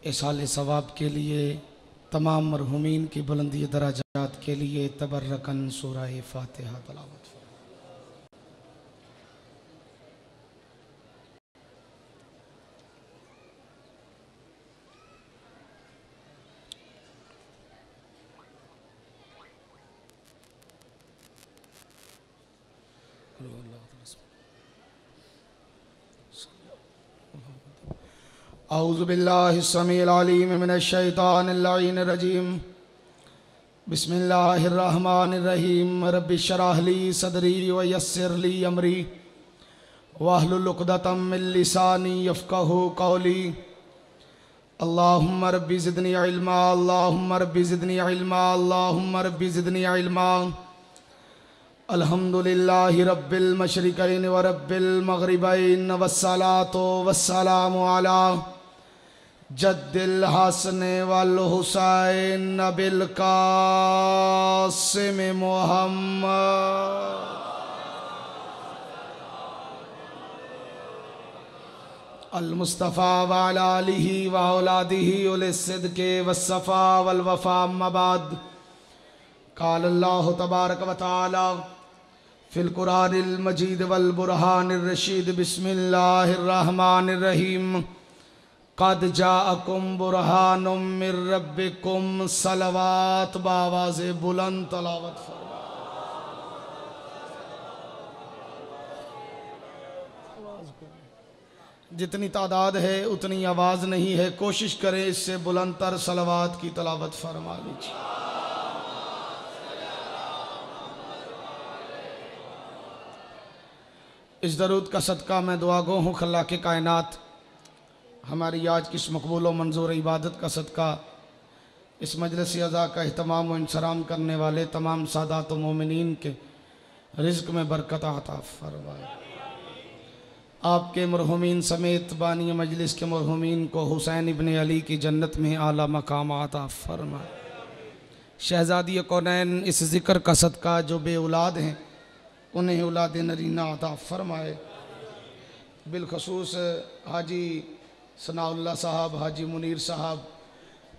इसाले सवाब के लिए, तमाम मरहुमीन की बुलंदी दराजात के लिए तबर्रकन सूरह फातिहा तलावत। औज़ु बिल्लाहि समील अलीम मिनश शैतानिर लाइनिर रजीम। बिस्मिल्लाहिर रहमानिर रहीम। रब्बि शरह ली सदरी व यस्सिर ली अमरी वहलुल उक़दतम मिन लिसानी यफ़क़हू क़ौली। अल्लाहुम्मा रब्बि ज़िदनी इल्मा, अल्लाहुम्मा रब्बि ज़िदनी इल्मा, अल्लाहुम्मा रब्बि ज़िदनी इल्मा। अल्हम्दुलिल्लाहि रब्बिल मशरिक़ैन व रब्बिल मग़रिबैन वस्सलातु वस्सलामु अला जद्दिल हसन वल हुसैन बिल कासिम मुहम्मद। अल मुस्तफ़ा व अला आलिहि व औलादिहि उलिस सिद्क़ि वस्सफ़ा वल वफ़ा। अम्मा बाद। क़ाल अल्लाहु तबारक व तआला फ़िल क़ुरानिल मजीद वल बुरहानिर रशीद। बिस्मिल्लाहिर रहमानिर रहीम। क़द जाअकुम बुरहानुम मिर रब्बिकुम। सलवात बावाज़े बुलंद तलावत फरमा। जितनी तादाद है उतनी आवाज़ नहीं है, कोशिश करें इससे बुलंद तर सलवात की तलावत फरमा लीजिए। इस दरूद का सदका मैं दुआ गो हूँ खल्लाक़े कायनात हमारी आज की इस मकबूल व मंजूर इबादत का सदका इस मजलिस अज़ा का एहतमाम व इंसराम करने वाले तमाम सादात व मोमिनीन के रिज़्क़ में बरकत अता फरमाए। आपके मरहुमीन समेत बानी मजलिस के मरहुमीन को हुसैन इब्न अली की जन्नत में आला मकाम अता फरमाए। शहज़ादी कौनैन इस ज़िक्र का सदका जो बे औलाद हैं उन्हें औलाद नरीना अता फरमाए। बिलखसूस हाजी सनाउल्लाह साहब, हाजी मुनीर साहब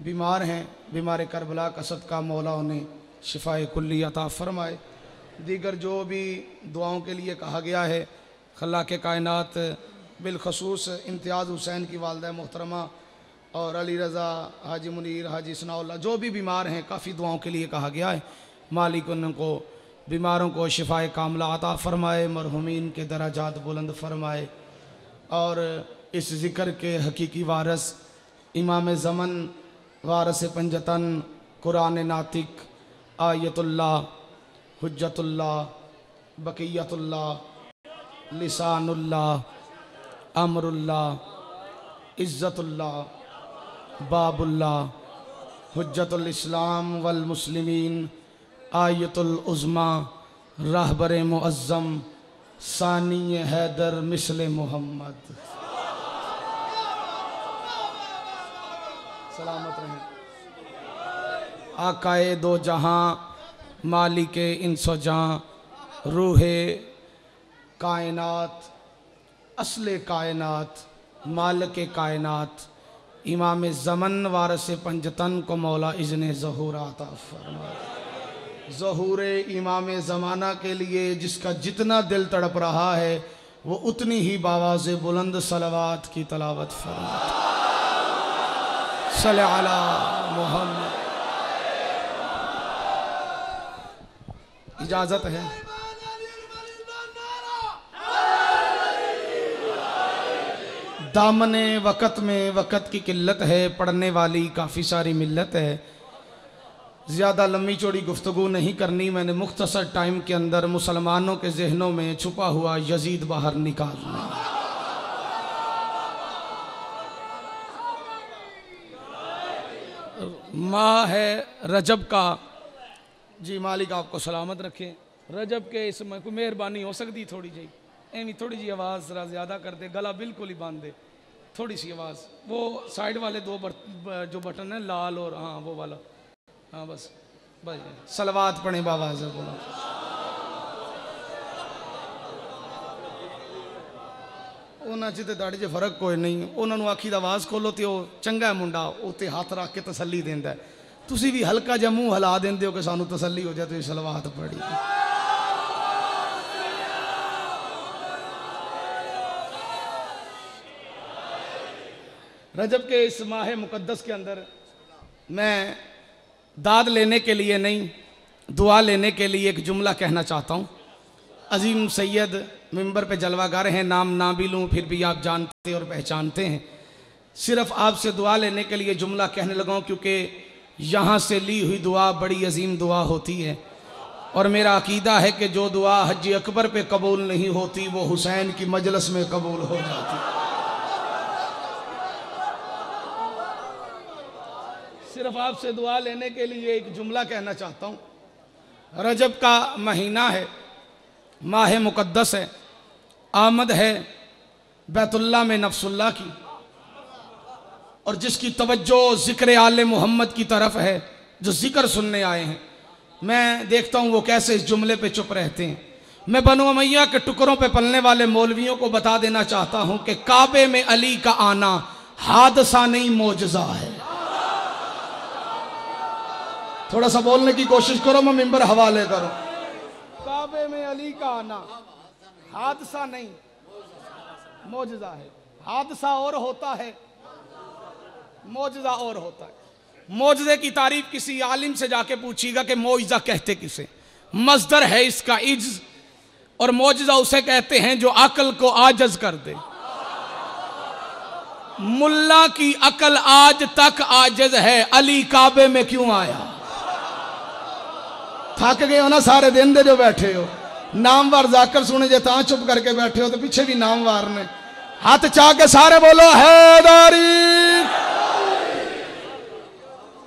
बीमार हैं, बीमार करबला का सदका मौला उन्हें शिफाए कुल्ली अता फरमाए। दीगर जो भी दुआओं के लिए कहा गया है, खल्लाक़े कायनात बिलखसूस इम्तियाज़ हुसैन की वालदा मोहतरमा और अली रज़ा, हाजी मुनीर, हाजी सनाउल्लाह जो भी बीमार हैं, काफ़ी दुआओं के लिए कहा गया है। मालिक उनको बीमारों को शिफाए कामला अता फ़रमाए, मरहुमीन के दराजात बुलंद फ़रमाए और इस ज़िक्र के हकीकी वारस इमाम ज़मन, वारस पंजतन, कुरान नातिक, आयतुल्लाह, हुज्जतुल्लाह, बक़ियतुल्लाह, लिसानुल्लाह, अमरुल्लाह, इज़्ज़तुल्लाह, बाबुल्लाह, हुज्जतुल इस्लाम वल मुस्लिमीन, आयतुल उज़्मा, रहबर मुअज़्ज़म, सानी हैदर मिस्ल मोहम्मद। सलामत रहें। आकाए दो जहां, मालिके इंसो जां, रूहे कायनात, असले कायनात, मालिके कायनात, इमाम ज़मन वारस पंजतन को मौला इज़्ने ज़हूर अता फरमाए। ज़हूर इमाम ज़माना के लिए जिसका जितना दिल तड़प रहा है वो उतनी ही बावाज़े बुलंद सलवात की तलावत फरमाए। सल्ले अला मुहम्मद। इजाज़त है। दामने वक़्त में वक़्त की किल्लत है, पढ़ने वाली काफ़ी सारी मिल्लत है। ज़्यादा लंबी चौड़ी गुफ्तगू नहीं करनी, मैंने मुख्तसर टाइम के अंदर मुसलमानों के जहनों में छुपा हुआ यजीद बाहर निकालना। माह है रजब का, जी मालिक आपको सलामत रखें। रजब के इसमें कोई मेहरबानी हो सकती थोड़ी जी, एवं थोड़ी जी आवाज़ ज़रा ज़्यादा कर दे, गला बिल्कुल ही बांध दे, थोड़ी सी आवाज़। वो साइड वाले दो जो बटन है लाल और हाँ वो वाला, हाँ बस बस सलवात पढ़े बाबा से बोला। उन्होंने च तो दाड़ी च फर्क कोई नहीं। उन्होंने आखी दा आवाज़ खोलो तो वह चंगा मुंडा उत्ते हाथ रख के तसली देंदा है। तुसी भी हल्का जिहा मूँह हिला देंदे हो कि सानू तसली हो जाए। तो सलवात पड़ी रजब के इस माह मुकद्दस के अंदर मैं दाद लेने के लिए नहीं, दुआ लेने के लिए एक जुमला कहना चाहता हूँ। अजीम सैयद मिंबर पे जलवागर हैं, नाम ना भी लूँ फिर भी आप जानते और पहचानते हैं। सिर्फ आपसे दुआ लेने के लिए जुमला कहने लगा हूँ, क्योंकि यहाँ से ली हुई दुआ बड़ी अजीम दुआ होती है। और मेरा अकीदा है कि जो दुआ हज अकबर पे कबूल नहीं होती वो हुसैन की मजलिस में कबूल हो जाती। सिर्फ आपसे दुआ लेने के लिए एक जुमला कहना चाहता हूँ। रजब का महीना है, माह मुकद्दस है, आमद है बैतुल्लाह में नफ्सुल्लाह की, और जिसकी तवज्जो ज़िक्र आले मोहम्मद की तरफ है, जो ज़िक्र सुनने आए हैं। मैं देखता हूँ वो कैसे इस जुमले पे चुप रहते हैं। मैं बनु उमैया के टुकड़ों पे पलने वाले मौलवियों को बता देना चाहता हूँ कि काबे में अली का आना हादसा नहीं, मोजज़ा है। थोड़ा सा बोलने की कोशिश करो, मैं मिंबर हवाले करो। काबे में अली का आना हादसा नहीं, मोजज़ा है। हादसा और होता है, मोजज़ा और होता है। मोजज़े की तारीफ किसी आलिम से जाके पूछिएगा कि मोजज़ा कहते किसे। मस्दर है इसका इज्ज, और मोजज़ा उसे कहते हैं जो अकल को आजज कर दे। मुल्ला की अकल आज तक आजज है, अली काबे में क्यों आया? थक गए हो ना सारे दिन दे जो बैठे हो। नामवार जाकर सुने जे ता चुप करके बैठे हो, तो पीछे भी नामवार ने। हाथ चाह के सारे बोलो हैदरी।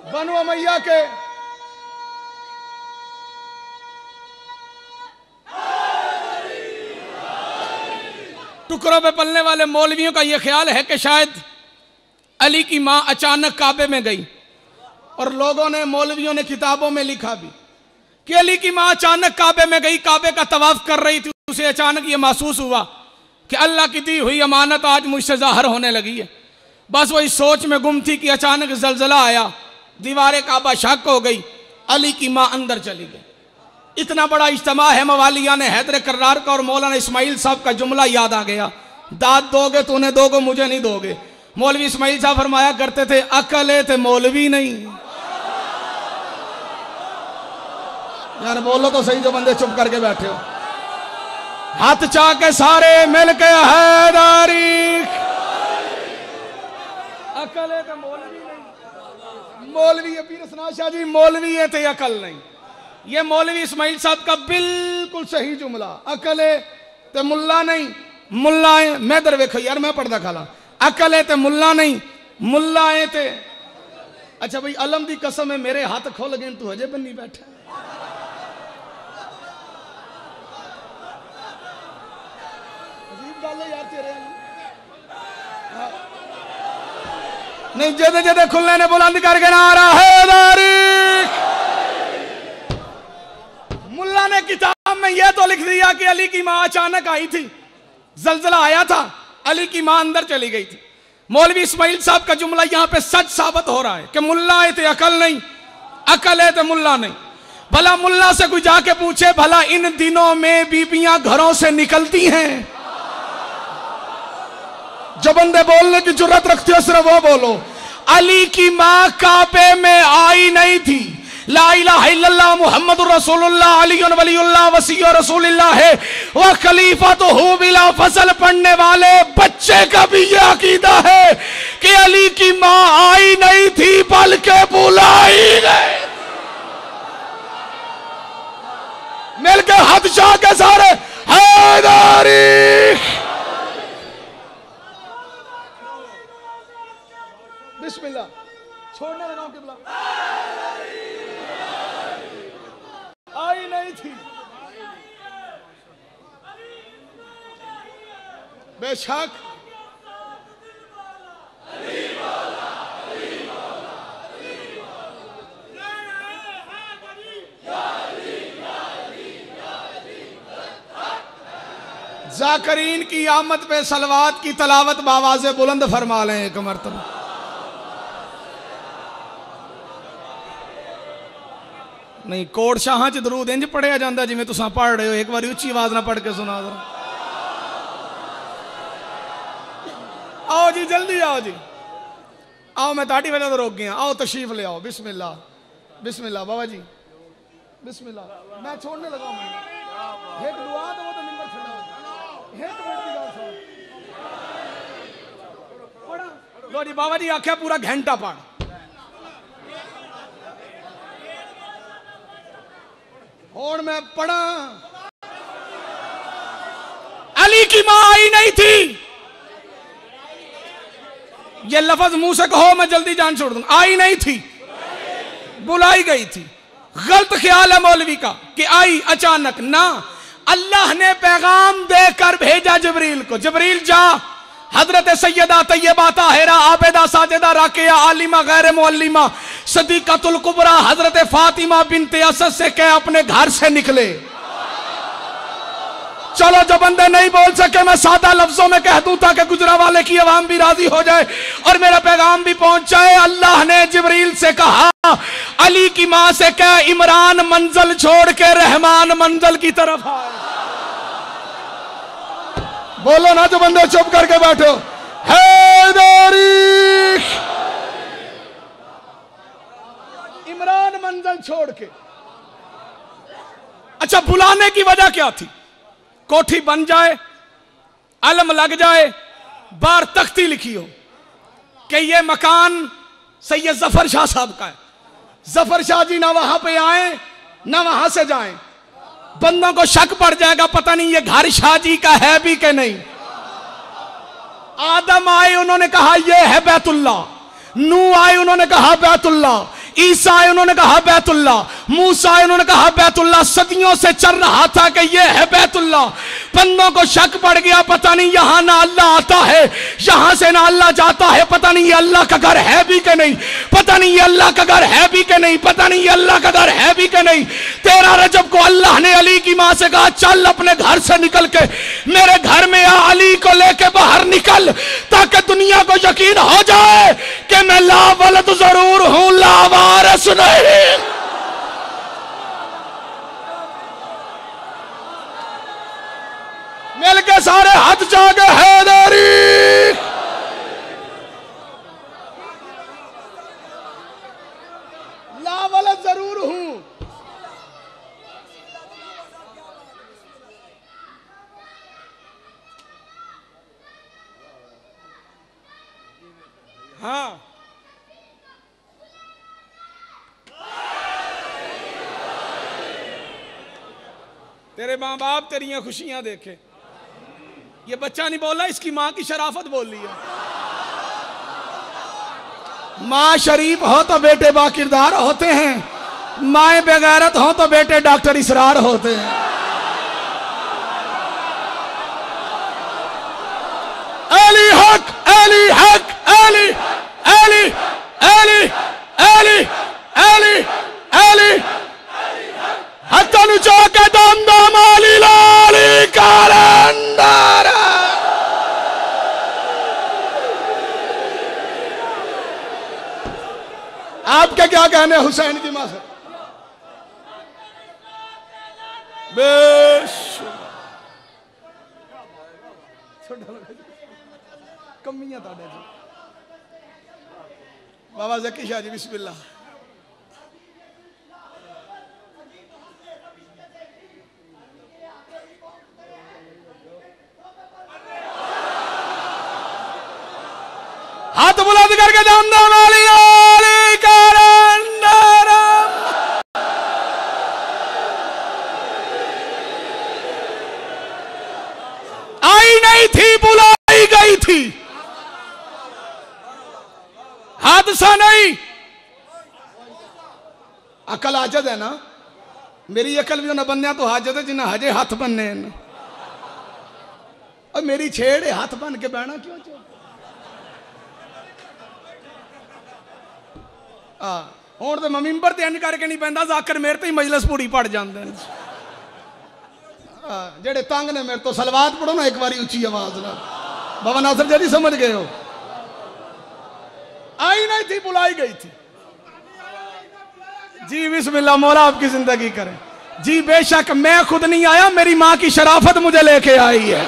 बनु उमैया के टुकड़ों पे पलने वाले मौलवियों का यह ख्याल है कि शायद अली की मां अचानक काबे में गई, और लोगों ने, मौलवियों ने किताबों में लिखा भी कि अली की मां अचानक काबे में गई, काबे का तवाफ कर रही थी। उसे अचानक ये महसूस हुआ कि अल्लाह की दी हुई अमानत आज मुझसे ज़ाहिर होने लगी है। बस वही सोच में गुम थी कि अचानक ज़लज़ला आया, दीवार काबा शक हो गई, अली की मां अंदर चली गई। इतना बड़ा इज्तिमा है मवालिया ने हैदर कर्रार का, और मौलाना इस्माइल साहब का जुमला याद आ गया, दाद दोगे तो उन्हें दोगे, मुझे नहीं दोगे। मौलवी इस्माइल साहब फरमाया करते थे, अकल थे मौलवी नहीं। यार बोलो तो सही, जो बंदे चुप करके बैठे हो। हाथ चाह के सारे मिल के हैदरी। अकल है तो मौलवी नहीं। मौलवी पीर सना शाह जी मौलवी है तो अकल नहीं। ये मौलवी इस्माइल साहब का बिल्कुल सही जुमला। अकल है तो मुल्ला नहीं, मुल्ला है। मैं दर वेखो यार, मैं पढ़दा खाला। अकल है तो मुल्ला नहीं, मुल्ला है ते। अच्छा भाई, अलम दी कसम है, मेरे हाथ खोल गए, तू हजे बन्नी बैठा। यार तेरे नहीं, जदे जदे खुलने ने बुलंद करके नारा हैदरी। मुल्ला ने किताब में यह तो लिख दिया कि अली की मां अचानक आई थी, जलजला आया था, अली की मां अंदर चली गई थी। मौलवी इस्माइल साहब का जुमला यहां पे सच साबित हो रहा है कि मुल्ला है तो अकल नहीं, अकल है तो मुल्ला नहीं। भला मुल्ला से कोई जाके पूछे, भला इन दिनों में बीबियां घरों से निकलती हैं? जो बंदे बोलने की जुर्रत रखते हो सिर्फ वो बोलो। अली की मां काबे में आई नहीं थी। ला इलाहा इल्लल्लाह मुहम्मदुर रसूलुल्लाह अलीयुन वलीयुल्लाह वसीय्यु रसूलिल्लाह है व खलीफतुहु बिला फसल पढ़ने वाले बच्चे का भी यह अकीदा है कि अली की मां आई नहीं थी बल्कि बुलाई गई। मिलकर हाथ चाह के सारे हैदरी। बिस्मिल्लाह। छोड़ने लगा हूं किबला। आई नहीं थी बेशक, जाकरीन की आमद पे सलवात की तलावत बावाज़े बुलंद फरमा लें एक मरतबा। नहीं कोट शाह च दरूद इंज पढ़िया जाता जिवें तुसां पढ़ रहे हो, एक बार उच्ची आवाज ना पढ़ के सुना जरा। आओ जी जल्दी आओ जी, आओ मैं ताड़ी वजह तो रोक गया। आओ तशरीफ ले आओ। बिस्मिल्लाह बिस्मिल्लाह बाबा जी बिस्मिल्लाह। मैं छोड़ने लगा हूं एक दुआ तो वो तो नंबर छड़ा एक मिनट की बात सुन पढ़ा लो जी। बाबा जी आख्या पूरा घंटा पढ़। और मैं पढ़ा। अली की मां आई नहीं थी, ये लफ्ज मुंह से कहो मैं जल्दी जान छोड़ दूंगा। आई नहीं थी, बुलाई गई थी। गलत ख्याल है मौलवी का कि आई अचानक ना, अल्लाह ने पैगाम देकर भेजा जिब्रील को। जिब्रील जा हजरत सैयदा तैयबा ताहिरा आबिदा साजिदा राकिया आलिमा गैर मुअल्लिमा सदीक़तुल कुबरा हजरत फातिमा बिनते असद से कह अपने घर से निकले। चलो जो बंदे नहीं बोल सके मैं सादा लफ्जों में कह दूं ताकि गुजरावाले की आवाम भी राजी हो जाए और मेरा पैगाम भी पहुंच जाए। अल्लाह ने जिब्रील से कहा अली की मां से कह इमरान मंजिल छोड़ के रहमान मंजिल की तरफ आए। बोलो ना जो बंदे चुप करके बैठो। हैदरी इमरान मंजिल छोड़ के। अच्छा बुलाने की वजह क्या थी? कोठी बन जाए, अलम लग जाए, बार तख्ती लिखी हो कि ये मकान सैयद जफर शाह साहब का है। जफर शाह जी ना वहां पे आए ना वहां से जाएं, बंदों को शक पड़ जाएगा पता नहीं ये घर शाह जी का है भी कि नहीं। आदम आए उन्होंने कहा ये है बैतुल्लाह, नूह आए उन्होंने कहा बैतुल्लाह, ईसा आए उन्होंने कहा बैतुल्लाह, मूसा आए उन्होंने कहा बैतुल्लाह। सदियों से चल रहा था कि ये है बैतुल्लाह। बंदों को शक पड़ गया पता नहीं यहां ना अल्लाह आता है, यहां से ना अल्लाह जाता है, पता नहीं ये अल्लाह का घर है भी कि नहीं, पता नहीं ये अल्लाह का घर है भी कि नहीं, पता नहीं ये अल्लाह का घर है भी कि नहीं। 13 रजब को अल्लाह ने अली की मां से कहा चल अपने घर से निकल के मेरे घर में आ, अली को लेके बाहर निकल ताकि दुनिया को यकीन हो जाए कि मैं ला वलद जरूर हूं ला वारिस नहीं। मिलके सारे हाथ जागे हैदरी। ला वलद जरूर हूं। हाँ तेरे माँ बाप तेरियां खुशियां देखे। ये बच्चा नहीं बोला, इसकी माँ की शराफत बोल रही है। माँ शरीफ हो तो बेटे बाकिरदार होते हैं, माएं बेगैरत हो तो बेटे डॉक्टर इसरार होते हैं। अली हक अली हक अली अली अली अली अली अली हत्तनु चौके दम दम अली लाली करंदर। आपके क्या कहने हुसैन की मां से? कमियां बाबा जकी शाह जी बिस्मिल्लाह। हाथ बुलंद करके दम दम अली अली करंदर। आई नहीं थी बुलाई गई थी, हादसा नहीं। अकल हाजत है ना, मेरी अकल भी उन्हें बनने तो हाजत है जिन्हें हजे हाथ बनने और मेरी छेड़ हाथ बन के बहना क्यों चाहिए। हूं तो मिंबर ते इंज करके नहीं पैंदा, जाकर मेरे तो ही मजलिस पूरी पड़ जाते हैं। जेड़े तंग ने मेरे तो सलवात पढ़ो ना एक बारी उच्ची आवाज ना। बाबा नासिर जी समझ गए हो? आई नहीं थी, बुलाई गई थी जी। बिस्मिल्लाह, मौला आपकी जिंदगी करे जी। बेशक मैं खुद नहीं आया, मेरी माँ की शराफत मुझे लेके आई है।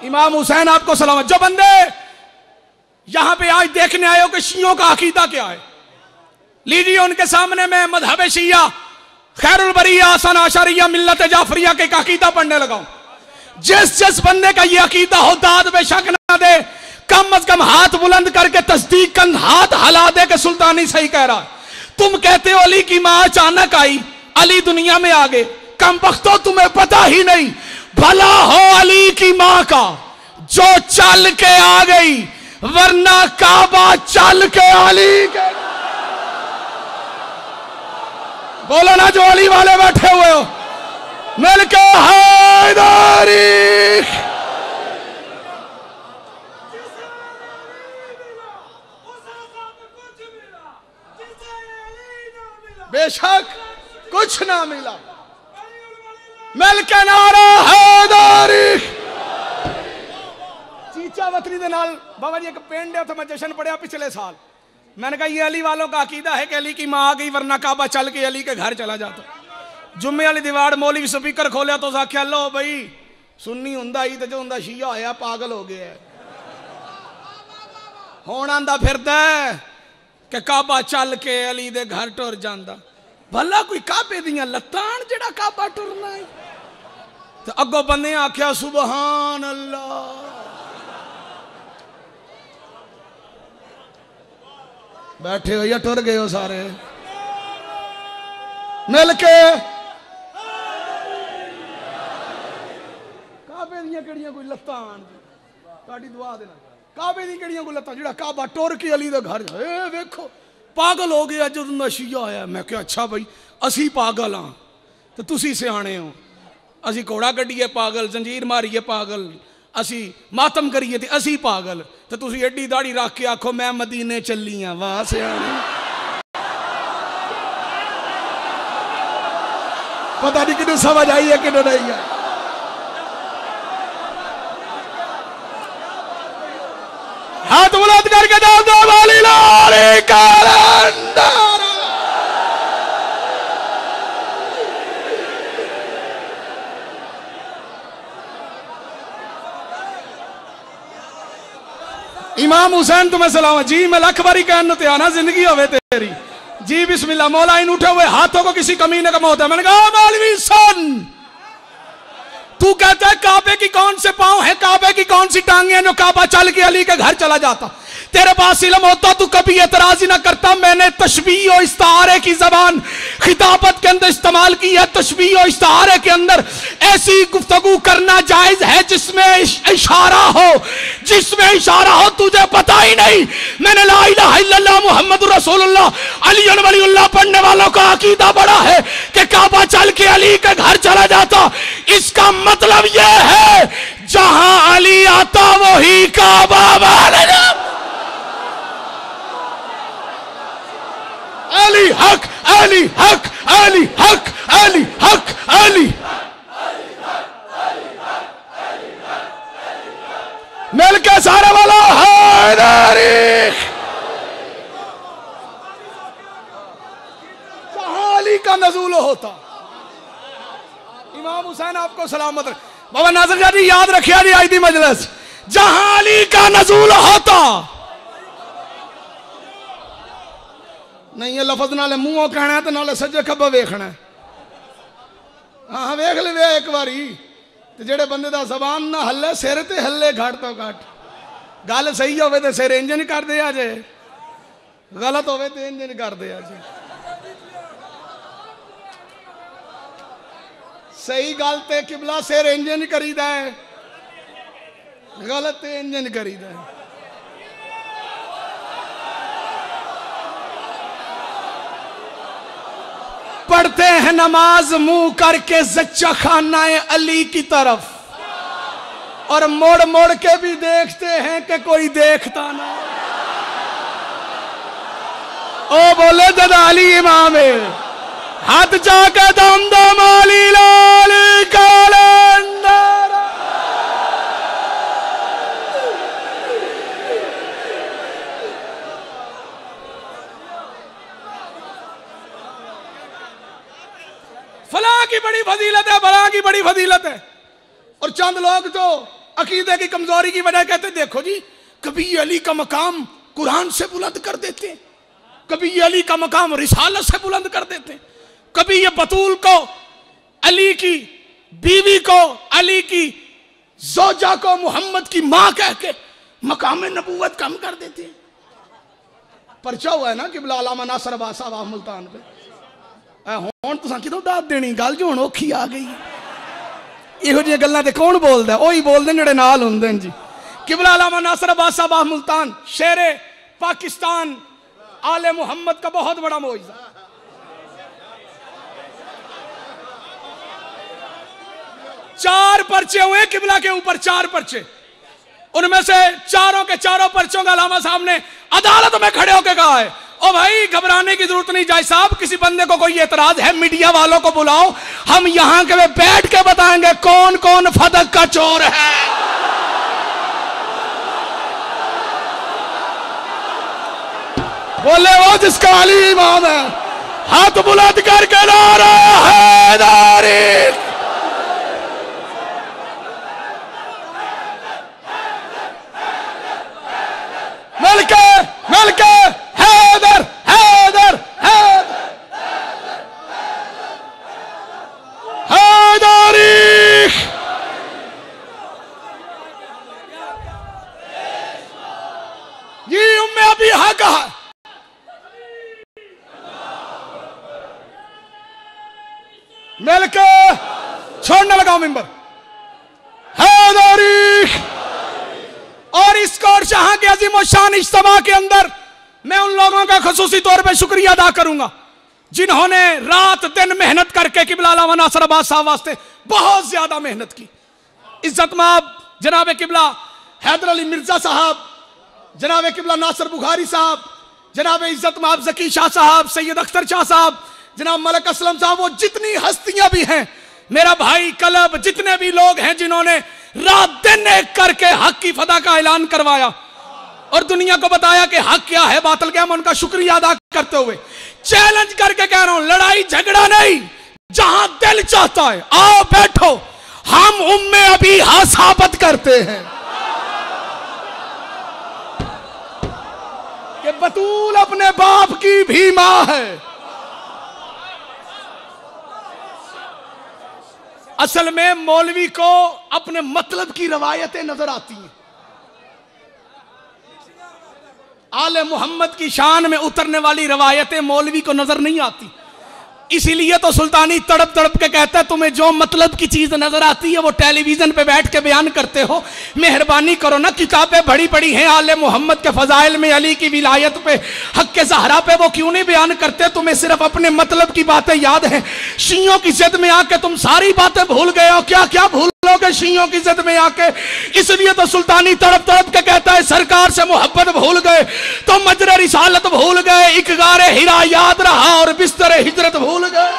इमाम हुसैन आपको सलामत। जो बंदे यहां पे आज देखने आए हो कि शियों का अकीदा क्या है, लीजिए उनके सामने मैं मजहब शिया खैरुल बरिया हसन अशरिया मिल्लत जाफरिया के अकीदा पढ़ने लगाऊं। जिस बंदे का ये अकीदा हो दाद बेशक ना दे, कम अज कम हाथ बुलंद करके तस्दीक कर, हाथ हला दे के सुल्तानी सही कह रहा है। तुम कहते हो अली की मां अचानक आई, अली दुनिया में आ गए, कम बख्तो तुम्हें पता ही नहीं। भला हो अली की मां का जो चल के आ गई, वरना काबा चल के अली के। बोलो ना जो अली वाले बैठे हुए हो, मिलके हैदरी। बेशक कुछ ना मिला, मिलके नारा हैदरी। चीचा वतनी दे नाल बाबा जी एक पिंड है, मैं जश्न पढ़िया पिछले साल। मैंने कहा ये अली वालों का अकीदा है कि अली की मां आ गई, वरना काबा चल के अली के घर चला जाता। जुम्मे वाली दीवार मौलवी स्पीकर खोलिया तो आख्या लो बई सुन्नी हुंदा ही, तो जो हुंदा शिया होया पागल हो गया। हुण आंदा फिरदा कि काबा चल के अली दे घर टुर जांदा। भला कोई काबे दियां लत्तां जेड़ा काबा टुरना है। तो अगों बंदे आख्या सुबहान अल्लाह। बैठे हो या टुर गए हो सारे मिलके? काबे दियां केड़ियां कोई लत्तां ताड़ी दुआ देना। काबे दी केड़ियां कोई लत्तां जेड़ा काबा टुर के अली दे घर ए देखो पागल हो गया जो नशिया आया। मैं क्या अच्छा भाई असी पागल हाँ तो तुसी सियाणे हो। असी घोड़ा कड्डिए पागल, जंजीर मारिए पागल, असी मातम करिए ते असी पागल, तो तुसी एडी दाढ़ी रख के आखो मैं मदीने चली हाँ। वाह सियाणे। पता नहीं किन्नू समझ आई है किन्नू नहीं है। हाथ बुलंद करके दाव दो वाली लाली कलंदर। इमाम हुसैन तुम्हें सलाम जी। मैं लख बारी कहना ते आना जिंदगी होवे तेरी जी। बिस्मिल्लाह। मौला इन उठे हुए हाथों को किसी कमीने का मौत है। मैंने कहा मौलवी सुन, तू कहता है काबे की कौन से पांव है, काबे की कौन सी टांगे हैं जो काबा चल के अली के घर चला जाता। तेरे पास इल्म होता तू कभी एतराज ही ना करता। मैंने तशबीह और इस्तारे की जबान खिताबत के अंदर इस्तेमाल की है। तशबीह और इस्तारे के अंदर ऐसी गुफ्तगू करना जायज है जिसमें इशारा हो, जिसमें इशारा हो। तुझे पता ही नहीं मैंने ला इलाहा इल्लल्लाह मुहम्मदुर रसूलुल्लाह अली वलीउल्लाह पढ़ने वालों का अकीदा बड़ा है कि काबा चल के अली के घर चला जाता। इसका मतलब यह है जहां अली आता वही काबा वाले। अली हक, अली हक, अली हक, अली हक, अली मिलके सारे वाला हैदरी। जहां अली का नज़ूल होता। इमाम हुसैन आपको सलामत रहे। बाबा नासिर जी याद रखिए जी आज दी मजलिस, जहां अली का नज़ूल होता। नहीं ये लफज नाले मुंहों कहना है तो नाले सज्जे खब्बे वेखना है। हाँ वेख ले एक बारी तो जेड़े बंदे दा जबान ना हल्ले सिर ते हल्ले घट तो घट। गल सही होवे तो सिर इंज नहीं कर दे जे, गलत होवे तो इंज नहीं कर दे जे। सही गल ते किबला सिर इंज नहीं करीदा है, गलत ते इंज नहीं करीदा है। पढ़ते हैं नमाज मुंह करके सच्चा खाना है अली की तरफ और मोड़ मोड़ के भी देखते हैं कि कोई देखता ना। ओ बोले दादा अली इमाम है। हाथ जाके दम दम अली लाल कलंदर। फलां की बड़ी फजीलत है, फलां की बड़ी फजीलत है। और चंद लोग तो अकीदे की कमजोरी की वजह कहते देखो जी, कभी अली का मकाम कुरान से बुलंद कर देते, कभी अली का मकाम रिसालत से बुलंद कर देते, कभी ये बतूल को, अली की बीवी को, अली की जोजा को मोहम्मद की मां कह के मकाम नबूवत कम कर देते हैं। परचा हुआ है ना किबला अलामा नासर अब्बास साहब मुल्तान पे। हुण तुसां किदों दाद देनी गल जो हुण औखी आ गई। इहो जिहियां गल्लां ते कौन बोलदा? ओही बोलदे जिहड़े नाल हुंदे ने जी। किबला अलामा नासर अब्बास साहब मुल्तान शेरे पाकिस्तान आले मोहम्मद का बहुत बड़ा मौजज़ा। चार पर्चे हुए किबला के ऊपर, चार पर्चे। उनमें से चारों के चारों पर्चों का अलामा साहब ने अदालत में खड़े होकर कहा है, ओ भाई घबराने की जरूरत नहीं, जाय साहब किसी बंदे को कोई एतराज है मीडिया वालों को बुलाओ, हम यहां के बैठ के बताएंगे कौन कौन फदक का चोर है। बोले वो जिसका अली इमाम है, हाथ बुलंद करके नारा हैदरी। मिलके मिलके हैदर हैदर हैदर हैदरी। ये उम्मे अभी हक है। मिलके छोड़ने लगाओ मिंबर हैदरी। और इस कोर शाह के अजीम और शान इज्तिमा के अंदर मैं उन लोगों का खुसूसी तौर पे शुक्रिया अदा करूंगा जिन्होंने रात दिन मेहनत करके किबला अलामा नासर अब्बास साहब वास्ते बहुत ज्यादा मेहनत की। इज्जत माब जनाब किबला हैदर अली मिर्जा साहब, जनाब किबला नासिर बुखारी साहब, जनाब इज्जत माब जकी शाह साहब, सैयद अख्तर शाह साहब, जनाब मलक असलम साहब, वो जितनी हस्तियां भी हैं, मेरा भाई कलब, जितने भी लोग हैं जिन्होंने रात दिन एक करके हक की फदा का ऐलान करवाया और दुनिया को बताया कि हक क्या है बातिल क्या, मैं उनका शुक्रिया अदा करते हुए चैलेंज करके कह रहा हूं, लड़ाई झगड़ा नहीं, जहां दिल चाहता है आओ बैठो, हम उम्मे अभी हाँ साबित करते हैं कि बतूल अपने बाप की भी मां है। असल में मौलवी को अपने मतलब की रवायतें नजर आती हैं, आले मोहम्मद की शान में उतरने वाली रवायतें मौलवी को नजर नहीं आती। इसीलिए तो सुल्तानी तड़प तड़प के कहता है तुम्हें जो मतलब की चीज नजर आती है वो टेलीविजन पे बैठ के बयान करते हो, मेहरबानी करो ना, किताबें बड़ी बड़ी हैं आले मोहम्मद के फजाइल में, अली की विलायत पे, हक के ज़हरा पे, वो क्यों नहीं बयान करते? तुम्हें सिर्फ अपने मतलब की बातें याद है। शियों की जिद में आके तुम सारी बातें भूल गए हो, क्या क्या भूलोगे शियों की जिद में आके। इसलिए तो सुल्तानी तड़प तड़प के कहता है सरकार से मोहब्बत भूल गए तो मजरे रिसालत भूल गए, इकगारे हिरा याद रहा और बिस्तर हिजरत भूल गए,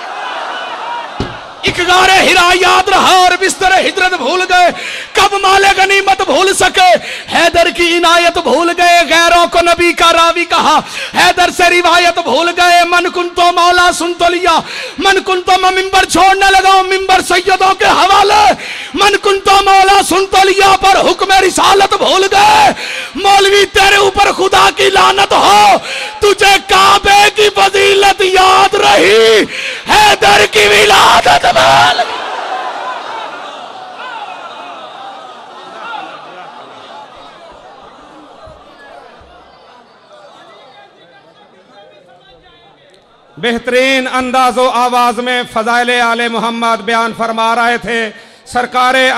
इकगारे हिरा याद रहा और बिस्तर हिजरत भूल गए, कब माले गनीमत भूल सके, हैदर की इनायत भूल गए, गैरों को नबी का रावी कहा, हैदर से रिवायत भूल गए, मन कुन तो मौला सुन तो लिया, मन कुन तो मैं मिंबर छोड़ने लगा, मिंबर सैयदों के हवाले, मन कुन तो मौला सुन तो लिया पर हुक्म रिसालत भूल गए। मौलवी तेरे ऊपर खुदा की लानत हो, तुझे काबे की फजीलत याद रही, हैदर की विलादत बेहतरीन अंदाज़ो आवाज में फजाइले आले मोहम्मद बयान फरमा रहे थे। सरकारे